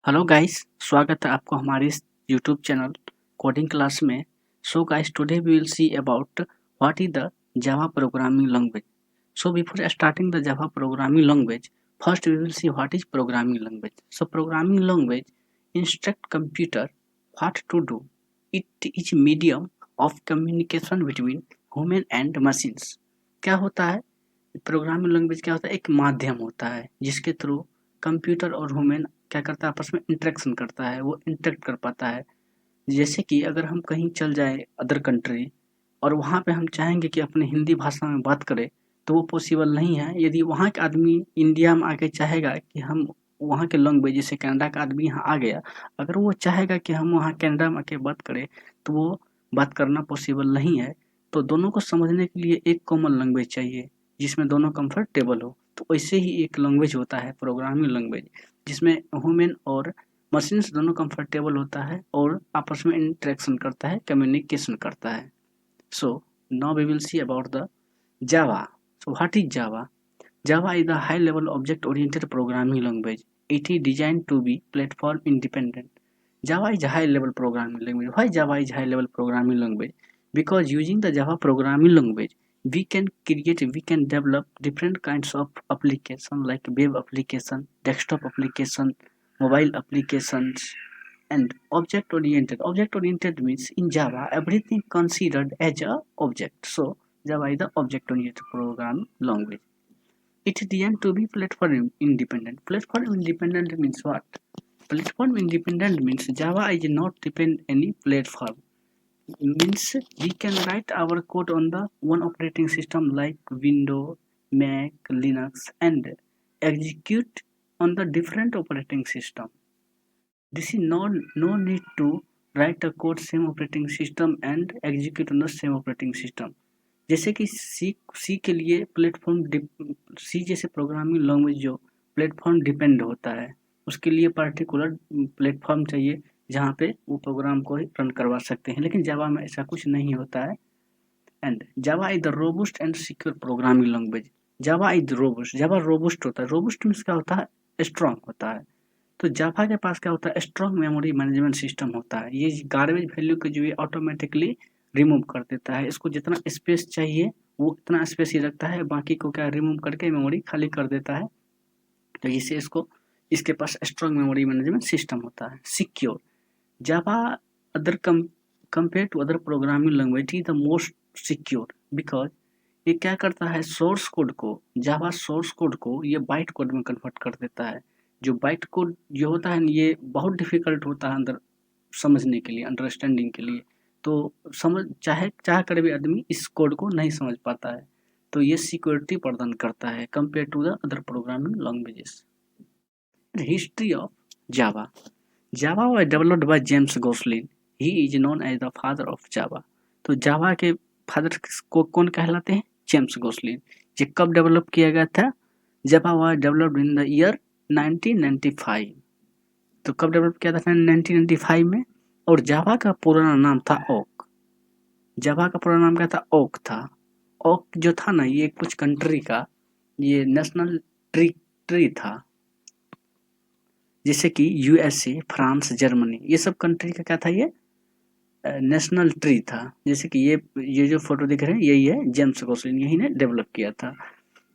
Hello guys, स्वागत है आपको हमारे इस यूट्यूब चैनल कोडिंग क्लास में। So guys, today we will see about what is the Java programming language. So before starting the Java programming language, first we will see what is programming language. So programming language instruct computer what to do. It is medium of communication between human and machines. क्या होता है programming language? क्या होता है? एक माध्यम होता है जिसके थ्रू कंप्यूटर और ह्यूमन क्या करता है, आपस में इंटरेक्शन करता है, वो इंटरेक्ट कर पाता है। जैसे कि अगर हम कहीं चल जाए अदर कंट्री और वहाँ पे हम चाहेंगे कि अपने हिंदी भाषा में बात करें, तो वो पॉसिबल नहीं है। यदि वहाँ के आदमी इंडिया में आके चाहेगा कि हम वहाँ के लैंग्वेज, जैसे कनाडा का आदमी यहाँ आ गया, अगर वो चाहेगा कि हम वहाँ कनाडा में आके बात करें, तो वो बात करना पॉसिबल नहीं है। तो दोनों को समझने के लिए एक कॉमन लैंग्वेज चाहिए जिसमें दोनों कंफर्टेबल हो। तो वैसे ही एक लैंग्वेज होता है प्रोग्रामिंग लैंग्वेज, जिसमें ह्यूमन और मशीन्स दोनों कंफर्टेबल होता है और आपस में इंटरेक्शन करता है, कम्युनिकेशन करता है। So now we will see about the Java. So what is Java? Java is a high-level object-oriented programming language. It is designed to be platform independent. Java is a high-level programming language. Why Java is high-level programming language? Because using the Java programming language, we can develop different kinds of application like web application, desktop application, mobile applications, and object oriented means in Java everything considered as a object. So Java is the object oriented programming language. It is designed to be platform independent. Platform independent means what? Platform independent means Java is not depend any platform. Means we can write our code on the one operating system like Windows, Mac, Linux, and execute on the different operating system. This is no need to write a code same operating system and execute on the same operating system. जैसे कि सी के लिए सी जैसे programming language जो platform depend होता है, उसके लिए पर्टिकुलर प्लेटफॉर्म चाहिए जहाँ पे वो प्रोग्राम को रन करवा सकते हैं। लेकिन जावा में ऐसा कुछ नहीं होता है। And Java is the robust and secure programming language. Java is robust, Java robust होता है। रोबस्ट मीन्स क्या होता है? स्ट्रांग होता है। तो जावा के पास क्या होता है? स्ट्रॉन्ग मेमोरी मैनेजमेंट सिस्टम होता है। ये गार्बेज वैल्यू को जो है ऑटोमेटिकली रिमूव कर देता है। इसको जितना स्पेस चाहिए वो उतना स्पेस ही रखता है, बाकी को क्या रिमूव करके मेमोरी खाली कर देता है। तो इसे इसके पास स्ट्रॉन्ग मेमोरी मैनेजमेंट सिस्टम होता है। Secure Java other compare to other programming language is the most secure because ये क्या करता है, सोर्स कोड को, जावा सोर्स कोड को ये बाइट कोड में कन्वर्ट कर देता है। जो बाइट कोड जो होता है ये बहुत डिफिकल्ट होता है अंदर समझने के लिए, अंडरस्टैंडिंग के लिए। तो चाह कर भी आदमी इस कोड को नहीं समझ पाता है। तो ये सिक्योरिटी प्रदान करता है compare to the other programming languages. History of Java. Java was developed by James Gosling. He is known as the father of Java. तो जावा के फादर को कौन कहलाते हैं? James Gosling. ये कब डेवलप किया गया था? जावा was developed in the year 1995। तो कब डेवलप किया था? 1995 में। और जावा का पुराना नाम था ओक। जावा का पुराना नाम क्या था? ओक था। ओक जो था ना, ये कुछ कंट्री का ये नेशनल ट्री था, जैसे कि यूएसए, फ्रांस, जर्मनी, ये सब कंट्री का क्या था? ये नेशनल ट्री था। जैसे कि ये जो फोटो दिख रहे हैं यही है, जेम्स गोसलिन यही ने डेवलप किया था।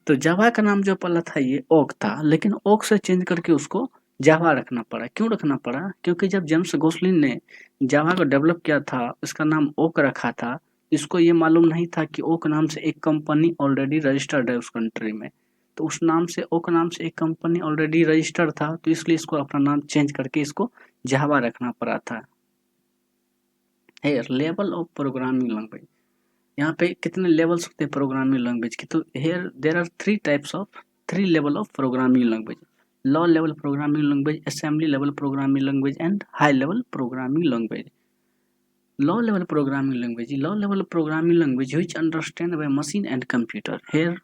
तो जावा का नाम जो पहला था ये ओक था, लेकिन ओक से चेंज करके उसको जावा रखना पड़ा। क्यों रखना पड़ा? क्योंकि जब जेम्स गोसलिन ने जावा को डेवलप किया था, इसका नाम ओक रखा था। इसको ये मालूम नहीं था कि ओक नाम से एक कंपनी ऑलरेडी रजिस्टर्ड है उस कंट्री में। तो उस नाम से, ओक नाम से एक कंपनी ऑलरेडी रजिस्टर्ड था, तो इसलिए इसको अपना नाम चेंज करके इसको जावा रखना पड़ा था। Level of programming language. यहाँ पे कितने लेवल्स होते हैं प्रोग्रामिंग लैंग्वेज के? तो here there are three level of programming language: low level programming language, assembly level programming language and high level programming language. Low level programming language which understand by machine and computer. Here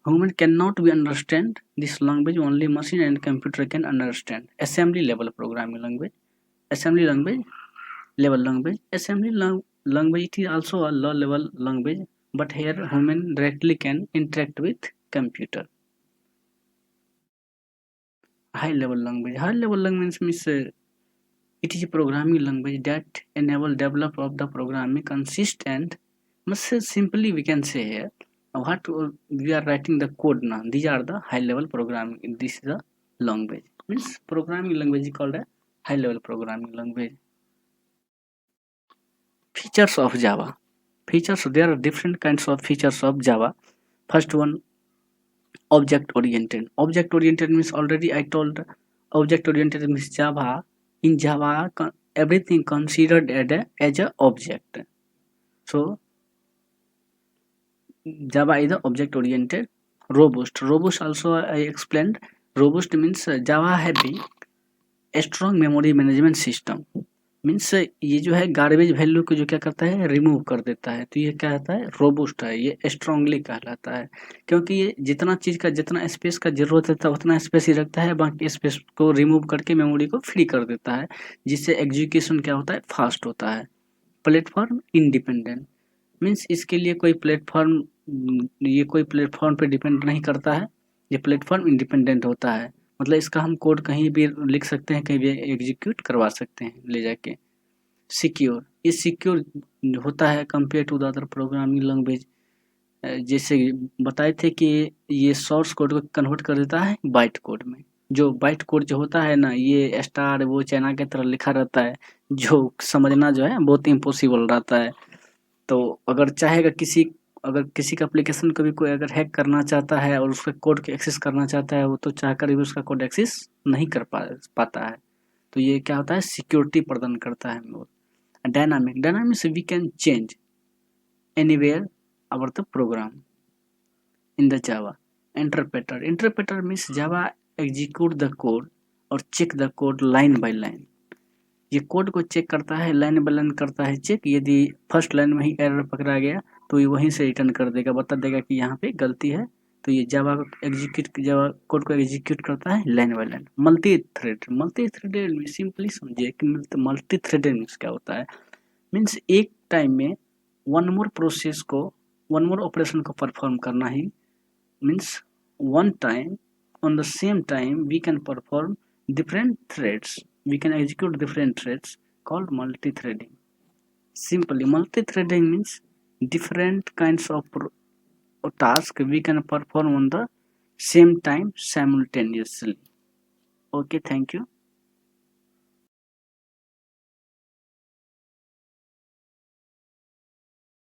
human cannot be understand this language, only machine and computer can understand. Assembly level programming language, assembly language, language it is also a low level language, but here human directly can interact with computer. high level language. High level language means it is a programming language that enable develop of the programming consistent. Must say simply we can say here what we are writing the code now. These are the high level programming. This is the language. Means programming language is called a high level programming language. Features of Java. Features, there are different kinds of features of Java. First one, object oriented. Object oriented means already I told object oriented means Java. In Java, everything considered as a object. So Java is the object oriented. Robust. Robust also I explained. Robust means Java having a strong memory management system. Means ये जो है garbage value को जो क्या करता है remove कर देता है, तो ये क्या होता है रोबुस्ट है, ये स्ट्रांगली कहलाता है, क्योंकि ये जितना चीज का जितना स्पेस का जरूरत है उतना स्पेस ही रखता है, बाकी स्पेस को रिमूव करके मेमोरी को फ्री कर देता है, जिससे एग्जीक्यूशन क्या होता है फास्ट होता है। प्लेटफॉर्म इंडिपेंडेंट मीन्स इसके लिए कोई प्लेटफॉर्म ये कोई प्लेटफॉर्म पे डिपेंड नहीं करता है, ये प्लेटफॉर्म इंडिपेंडेंट होता है, मतलब इसका हम कोड कहीं भी लिख सकते हैं, कहीं भी एग्जीक्यूट करवा सकते हैं ले जाके। सिक्योर, ये सिक्योर होता है compare to the other programming language. जैसे बताए थे कि ये सोर्स कोड को कन्वर्ट कर देता है बाइट कोड में। जो बाइट कोड जो होता है ना, ये स्टार वो चाइना की तरह लिखा रहता है, जो समझना जो है बहुत इम्पॉसिबल रहता है। तो अगर किसी का एप्लीकेशन को भी कोई अगर हैक करना चाहता है और उसके कोड को एक्सेस करना चाहता है, वो तो चाहकर भी उसका कोड एक्सेस नहीं कर पाता है। तो ये क्या होता है सिक्योरिटी प्रदान करता है। Dynamics we can change anywhere about the program in the Java. Interpreter means Java execute the code और check the code line by line. ये कोड को चेक करता है, लाइन बाय लाइन करता है चेक। यदि फर्स्ट लाइन में ही error पकड़ा गया तो ये वहीं से रिटर्न कर देगा, बता देगा कि यहाँ पे गलती है। तो ये जावा कोड को एग्जीक्यूट करता है line by line. Multi threaded simply समझिए कि मल्टी थ्रेडेड मीन्स क्या होता है। मीन्स एक टाइम में वन मोर ऑपरेशन को परफॉर्म करना ही means one time on the same time we can perform different threads, we can execute different threads called multi-threading. Simply multi-threading means different kinds of task we can perform on the same time simultaneously. Okay, thank you.